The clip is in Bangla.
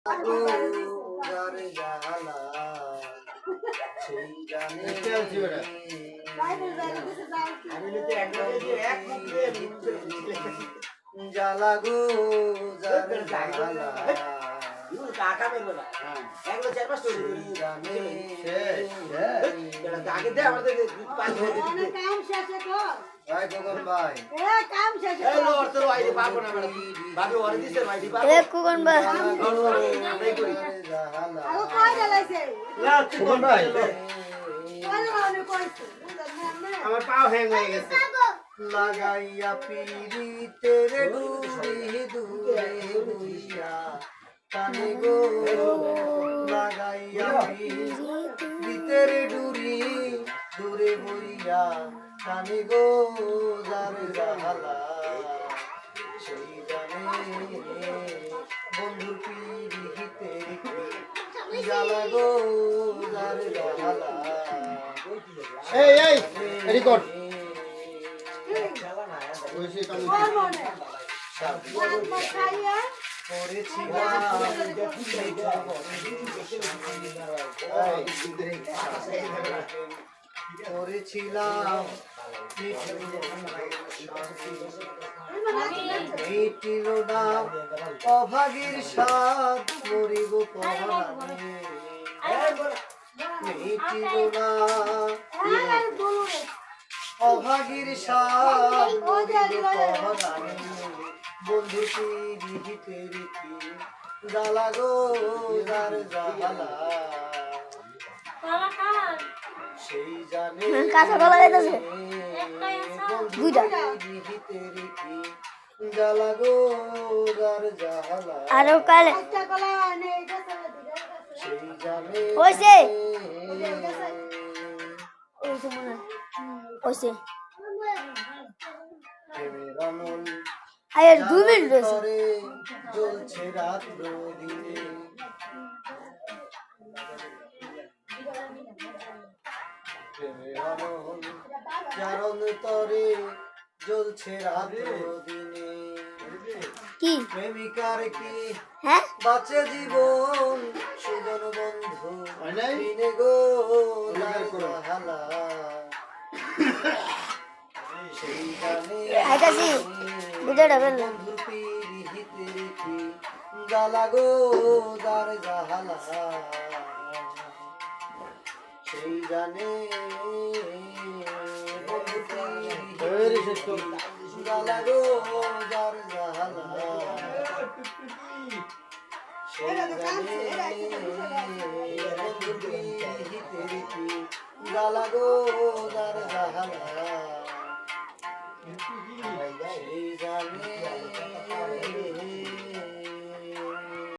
গো যারে জালা সেই জানে জ্বালা গো যারে জালা আমার পাও হ্যাং হয়ে গেছে লাগাইয়া পিরিতের ডুরি দূরে বইয়া কানে গো লাগাইয়া পিরিতের ডুরি দূরে বইয়া কানে গো যার জালা সেই জানে বন্ধুর পিরিতে জ্বালা গো যার জালা এই এই রেকর্ড করেছিলাম মিটিল না অভাগীর সাথ মরিব পরাণে মিটিল না অভাগীর সাথ মরিব পরাণে বন্ধুর পিরিতে রীতি জ্বালা গো যার জ্বালা সেই জানে কাঁচা কলা যাইতেছে দুইটা পিরিতে রীতি জ্বালা গো যার জ্বালা আরো কালে সেই জানে হইছে ওইছে মনে হইছে প্রেমের অনল আরে 2 মিনিট রয়েছে তরে জ্বলছে রাত্র দিনে প্রেমের অনল চারণ তরে জ্বলছে রাত্র দিনে কি প্রেমিকার কি হ্যাঁ বাঁচে জীবন সুজন বন্ধু দিনে গো হালা সেই গানে আইতাছি ভিডিওটা বেল বন্ধুর পিরিতে রেখে জ্বালা গো যার জাহালা সেই জানে বন্ধুর পিরিতে জ্বালা গো যার জাহালা সেই জানে বন্ধুর পিরিতে রেখে জ্বালা গো